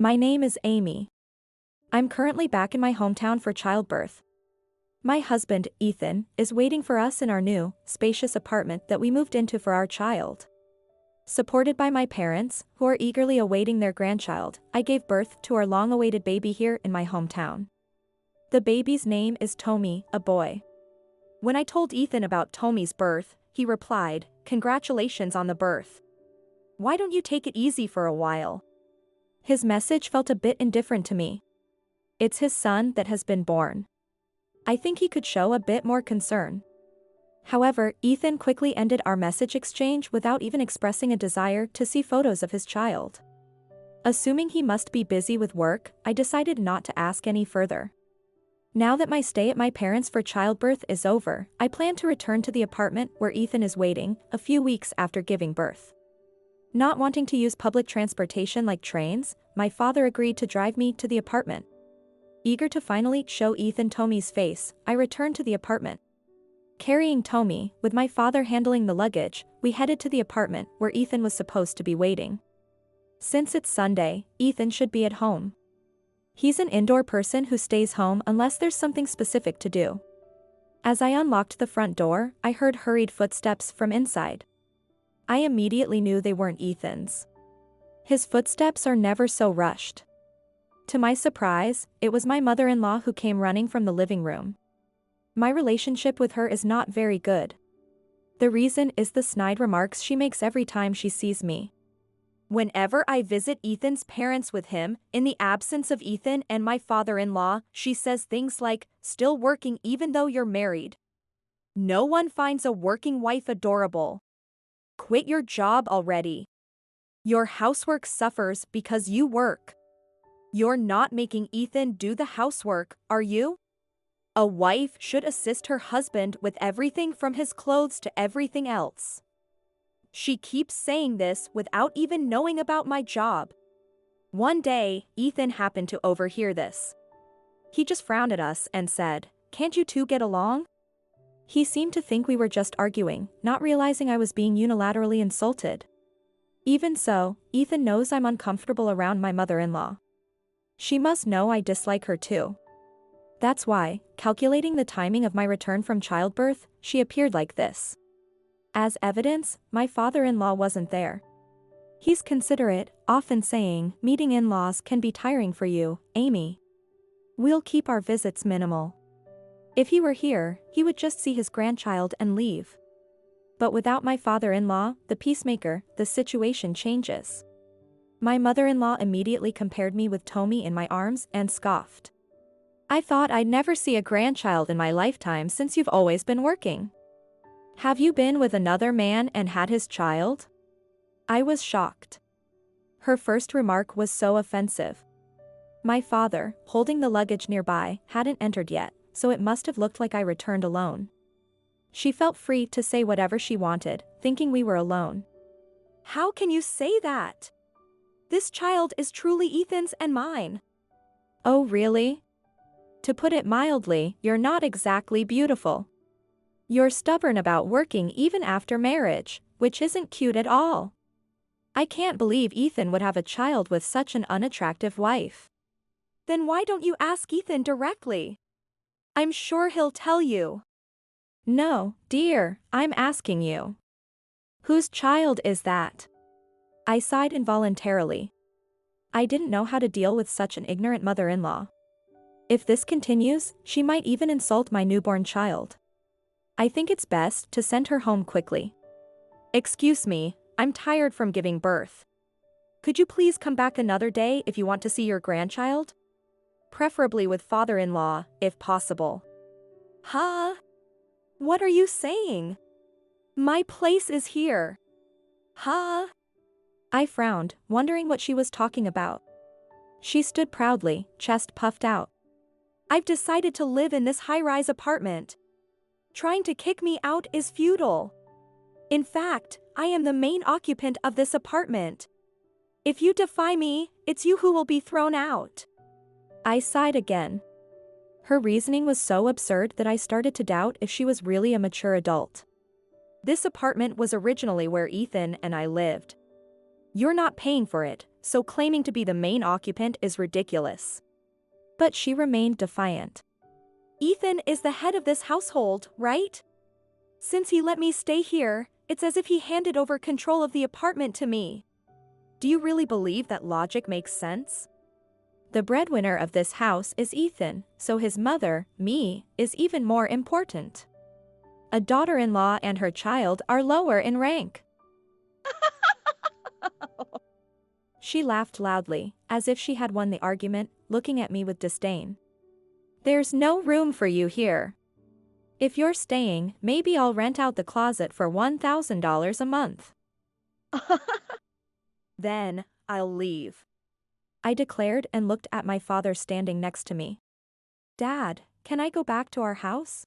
My name is Amy. I'm currently back in my hometown for childbirth. My husband, Ethan, is waiting for us in our new, spacious apartment that we moved into for our child. Supported by my parents, who are eagerly awaiting their grandchild, I gave birth to our long-awaited baby here in my hometown. The baby's name is Tommy, a boy. When I told Ethan about Tommy's birth, he replied, "Congratulations on the birth. Why don't you take it easy for a while?" His message felt a bit indifferent to me. It's his son that has been born. I think he could show a bit more concern. However, Ethan quickly ended our message exchange without even expressing a desire to see photos of his child. Assuming he must be busy with work, I decided not to ask any further. Now that my stay at my parents' for childbirth is over, I plan to return to the apartment where Ethan is waiting, a few weeks after giving birth. Not wanting to use public transportation like trains, my father agreed to drive me to the apartment. Eager to finally show Ethan Tommy's face, I returned to the apartment. Carrying Tommy, with my father handling the luggage, we headed to the apartment where Ethan was supposed to be waiting. Since it's Sunday, Ethan should be at home. He's an indoor person who stays home unless there's something specific to do. As I unlocked the front door, I heard hurried footsteps from inside. I immediately knew they weren't Ethan's. His footsteps are never so rushed. To my surprise, it was my mother-in-law who came running from the living room. My relationship with her is not very good. The reason is the snide remarks she makes every time she sees me. Whenever I visit Ethan's parents with him, in the absence of Ethan and my father-in-law, she says things like, "Still working even though you're married. No one finds a working wife adorable. Quit your job already. Your housework suffers because you work. You're not making Ethan do the housework, are you? A wife should assist her husband with everything from his clothes to everything else." She keeps saying this without even knowing about my job. One day, Ethan happened to overhear this. He just frowned at us and said, "Can't you two get along?" He seemed to think we were just arguing, not realizing I was being unilaterally insulted. Even so, Ethan knows I'm uncomfortable around my mother-in-law. She must know I dislike her too. That's why, calculating the timing of my return from childbirth, she appeared like this. As evidence, my father-in-law wasn't there. He's considerate, often saying, "Meeting in-laws can be tiring for you, Amy. We'll keep our visits minimal." If he were here, he would just see his grandchild and leave. But without my father-in-law, the peacemaker, the situation changes. My mother-in-law immediately compared me with Tommy in my arms and scoffed. "I thought I'd never see a grandchild in my lifetime since you've always been working. Have you been with another man and had his child?" I was shocked. Her first remark was so offensive. My father, holding the luggage nearby, hadn't entered yet, so it must have looked like I returned alone. She felt free to say whatever she wanted, thinking we were alone. "How can you say that? This child is truly Ethan's and mine." "Oh really? To put it mildly, you're not exactly beautiful. You're stubborn about working even after marriage, which isn't cute at all. I can't believe Ethan would have a child with such an unattractive wife." "Then why don't you ask Ethan directly? I'm sure he'll tell you." "No, dear, I'm asking you. Whose child is that?" I sighed involuntarily. I didn't know how to deal with such an ignorant mother-in-law. If this continues, she might even insult my newborn child. I think it's best to send her home quickly. "Excuse me, I'm tired from giving birth. Could you please come back another day if you want to see your grandchild? Preferably with father-in-law, if possible." "Huh? What are you saying? My place is here." "Huh?" I frowned, wondering what she was talking about. She stood proudly, chest puffed out. "I've decided to live in this high-rise apartment. Trying to kick me out is futile. In fact, I am the main occupant of this apartment. If you defy me, it's you who will be thrown out." I sighed again. Her reasoning was so absurd that I started to doubt if she was really a mature adult. This apartment was originally where Ethan and I lived. "You're not paying for it, so claiming to be the main occupant is ridiculous. But she remained defiant. Ethan is the head of this household, right? Since he let me stay here, it's as if he handed over control of the apartment to me. Do you really believe that logic makes sense? The breadwinner of this house is Ethan, so his mother, me, is even more important. A daughter-in-law and her child are lower in rank. She laughed loudly, as if she had won the argument, looking at me with disdain. There's no room for you here. If you're staying, maybe I'll rent out the closet for $1,000 a month. Then, I'll leave, I declared and looked at my father standing next to me. Dad, can I go back to our house?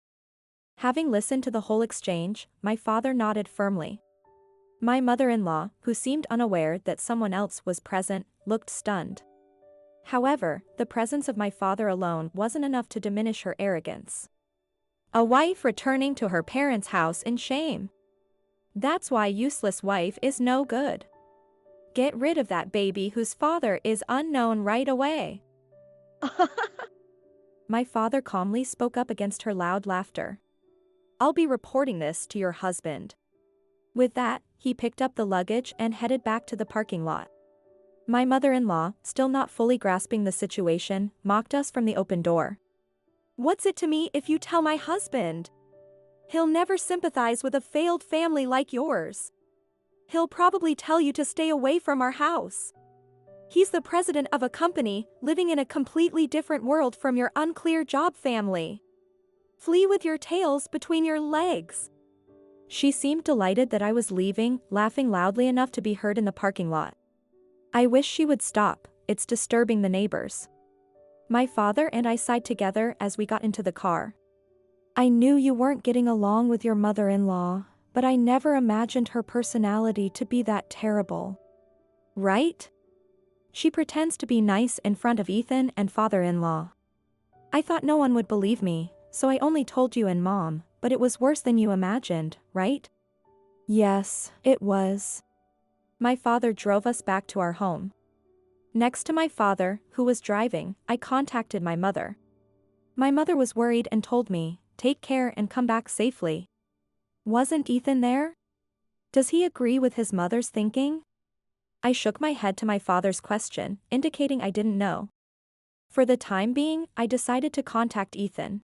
Having listened to the whole exchange, my father nodded firmly. My mother-in-law, who seemed unaware that someone else was present, looked stunned. However, the presence of my father alone wasn't enough to diminish her arrogance. A wife returning to her parents' house in shame. That's why useless wife is no good. Get rid of that baby whose father is unknown right away. My father calmly spoke up against her loud laughter. I'll be reporting this to your husband. With that, he picked up the luggage and headed back to the parking lot. My mother-in-law, still not fully grasping the situation, mocked us from the open door. What's it to me if you tell my husband? He'll never sympathize with a failed family like yours. He'll probably tell you to stay away from our house. He's the president of a company, living in a completely different world from your unclear job family. Flee with your tails between your legs. She seemed delighted that I was leaving, laughing loudly enough to be heard in the parking lot. I wish she would stop, it's disturbing the neighbors. My father and I sighed together as we got into the car. I knew you weren't getting along with your mother-in-law, but I never imagined her personality to be that terrible. Right? She pretends to be nice in front of Ethan and father-in-law. I thought no one would believe me, so I only told you and Mom, but it was worse than you imagined, right? Yes, it was. My father drove us back to our home. Next to my father, who was driving, I contacted my mother. My mother was worried and told me, take care and come back safely. Wasn't Ethan there? Does he agree with his mother's thinking? I shook my head to my father's question, indicating I didn't know. For the time being, I decided to contact Ethan.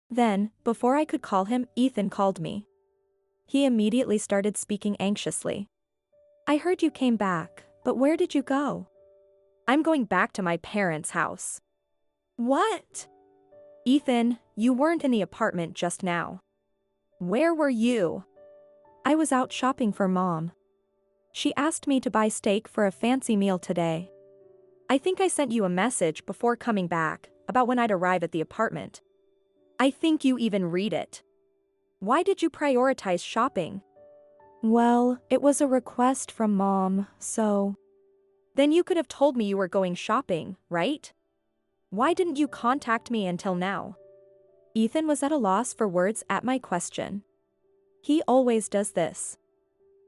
Then, before I could call him, Ethan called me. He immediately started speaking anxiously. I heard you came back, but where did you go? I'm going back to my parents' house. What? Ethan, you weren't in the apartment just now. Where were you? I was out shopping for Mom. She asked me to buy steak for a fancy meal today. I think I sent you a message before coming back, about when I'd arrive at the apartment. I think you even read it. Why did you prioritize shopping? Well, it was a request from Mom, so... Then you could have told me you were going shopping, right? Why didn't you contact me until now? Ethan was at a loss for words at my question. He always does this.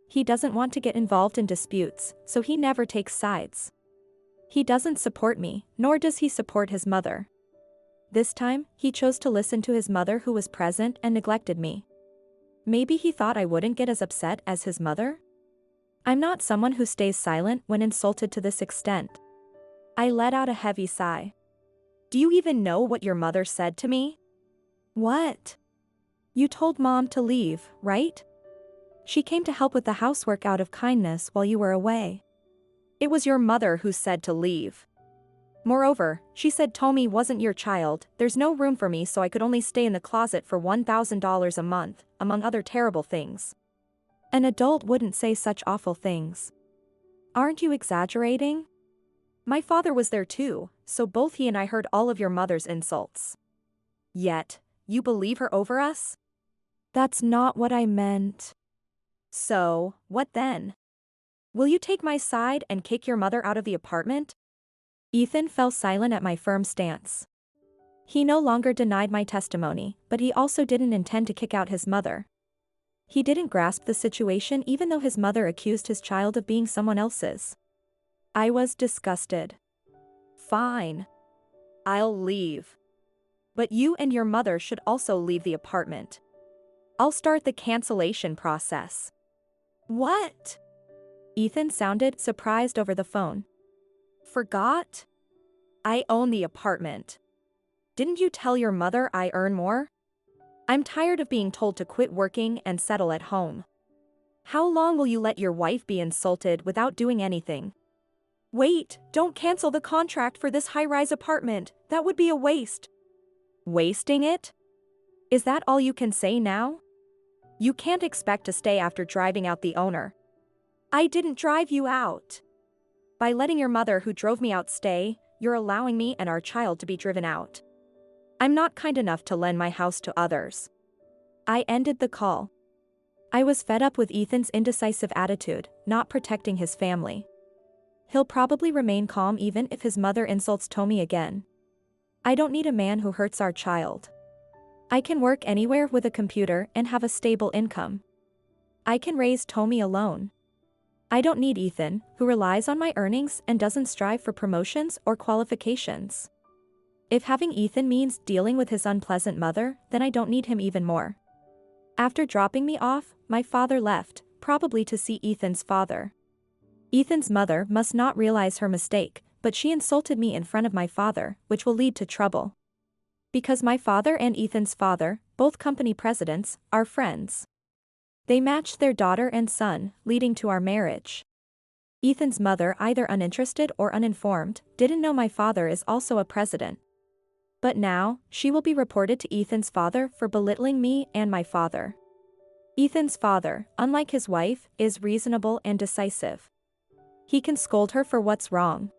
He doesn't want to get involved in disputes, so he never takes sides. He doesn't support me, nor does he support his mother. This time, he chose to listen to his mother who was present and neglected me. Maybe he thought I wouldn't get as upset as his mother? I'm not someone who stays silent when insulted to this extent. I let out a heavy sigh. Do you even know what your mother said to me? What? You told Mom to leave, right? She came to help with the housework out of kindness while you were away. It was your mother who said to leave. Moreover, she said Tommy wasn't your child, there's no room for me so I could only stay in the closet for $1,000 a month, among other terrible things. An adult wouldn't say such awful things. Aren't you exaggerating? My father was there too, so both he and I heard all of your mother's insults. Yet, you believe her over us? That's not what I meant. So, what then? Will you take my side and kick your mother out of the apartment? Ethan fell silent at my firm stance. He no longer denied my testimony, but he also didn't intend to kick out his mother. He didn't grasp the situation even though his mother accused his child of being someone else's. I was disgusted. Fine. I'll leave. But you and your mother should also leave the apartment. I'll start the cancellation process. What? Ethan sounded surprised over the phone. Forgot? I own the apartment. Didn't you tell your mother I earn more? I'm tired of being told to quit working and settle at home. How long will you let your wife be insulted without doing anything? Wait, don't cancel the contract for this high-rise apartment. That would be a waste. Wasting it? Is that all you can say now? You can't expect to stay after driving out the owner. I didn't drive you out. By letting your mother who drove me out stay, you're allowing me and our child to be driven out. I'm not kind enough to lend my house to others. I ended the call. I was fed up with Ethan's indecisive attitude, not protecting his family. He'll probably remain calm even if his mother insults Tommy again. I don't need a man who hurts our child. I can work anywhere with a computer and have a stable income. I can raise Tommy alone. I don't need Ethan, who relies on my earnings and doesn't strive for promotions or qualifications. If having Ethan means dealing with his unpleasant mother, then I don't need him even more. After dropping me off, my father left, probably to see Ethan's father. Ethan's mother must not realize her mistake, but she insulted me in front of my father, which will lead to trouble. Because my father and Ethan's father, both company presidents, are friends. They matched their daughter and son, leading to our marriage. Ethan's mother, either uninterested or uninformed, didn't know my father is also a president. But now, she will be reported to Ethan's father for belittling me and my father. Ethan's father, unlike his wife, is reasonable and decisive. He can scold her for what's wrong.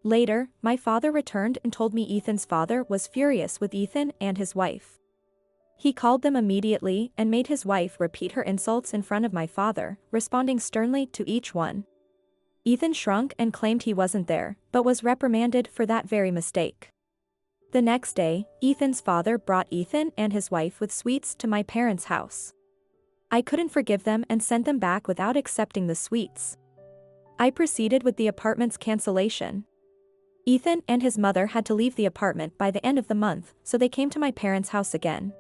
Later, my father returned and told me Ethan's father was furious with Ethan and his wife. He called them immediately and made his wife repeat her insults in front of my father, responding sternly to each one. Ethan shrunk and claimed he wasn't there, but was reprimanded for that very mistake. The next day, Ethan's father brought Ethan and his wife with sweets to my parents' house. I couldn't forgive them and sent them back without accepting the sweets. I proceeded with the apartment's cancellation. Ethan and his mother had to leave the apartment by the end of the month, so they came to my parents' house again.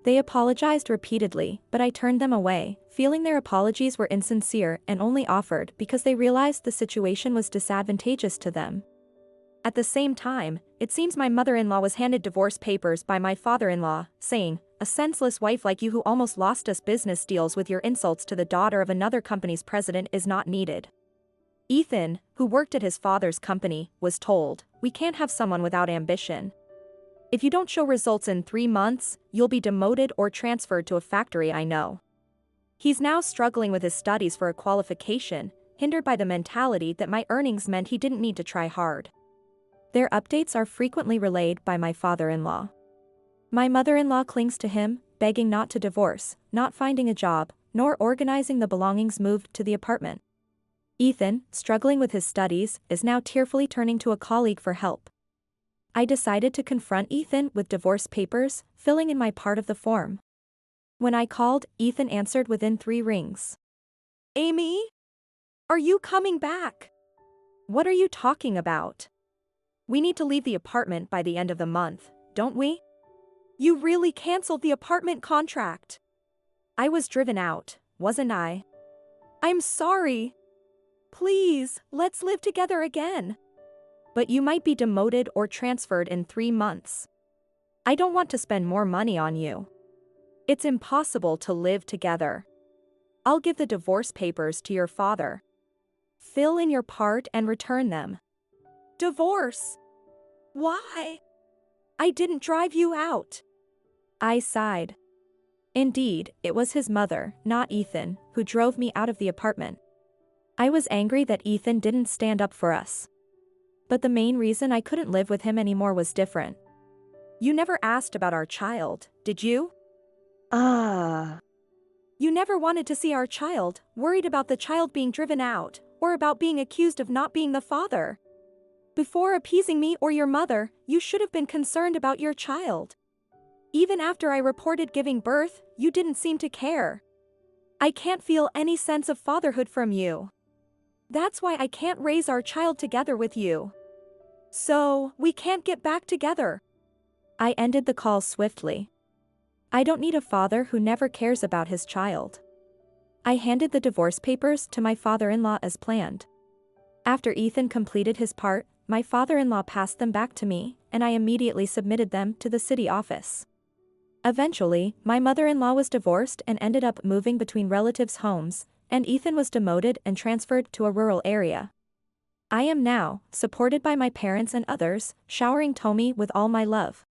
They apologized repeatedly, but I turned them away, feeling their apologies were insincere and only offered because they realized the situation was disadvantageous to them. At the same time, it seems my mother-in-law was handed divorce papers by my father-in-law, saying, "A senseless wife like you who almost lost us business deals with your insults to the daughter of another company's president is not needed." Ethan, who worked at his father's company, was told, "We can't have someone without ambition. If you don't show results in 3 months, you'll be demoted or transferred to a factory I know." He's now struggling with his studies for a qualification, hindered by the mentality that my earnings meant he didn't need to try hard. Their updates are frequently relayed by my father-in-law. My mother-in-law clings to him, begging not to divorce, not finding a job, nor organizing the belongings moved to the apartment. Ethan, struggling with his studies, is now tearfully turning to a colleague for help. I decided to confront Ethan with divorce papers, filling in my part of the form. When I called, Ethan answered within 3 rings. "Amy? Are you coming back?" "What are you talking about?" "We need to leave the apartment by the end of the month, don't we?" "You really canceled the apartment contract." "I was driven out, wasn't I?" "I'm sorry. Please, let's live together again." "But you might be demoted or transferred in 3 months. I don't want to spend more money on you. It's impossible to live together. I'll give the divorce papers to your father. Fill in your part and return them." "Divorce? Why? I didn't drive you out." I sighed. Indeed, it was his mother, not Ethan, who drove me out of the apartment. I was angry that Ethan didn't stand up for us. But the main reason I couldn't live with him anymore was different. "You never asked about our child, did you?" "You never wanted to see our child, worried about the child being driven out, or about being accused of not being the father. Before appeasing me or your mother, you should have been concerned about your child. Even after I reported giving birth, you didn't seem to care. I can't feel any sense of fatherhood from you." That's why I can't raise our child together with you. So, we can't get back together. I ended the call swiftly. I don't need a father who never cares about his child. I handed the divorce papers to my father-in-law as planned. After Ethan completed his part, my father-in-law passed them back to me, and I immediately submitted them to the city office. Eventually, my mother-in-law was divorced and ended up moving between relatives' homes, and Ethan was demoted and transferred to a rural area. I am now, supported by my parents and others, showering Tommy with all my love.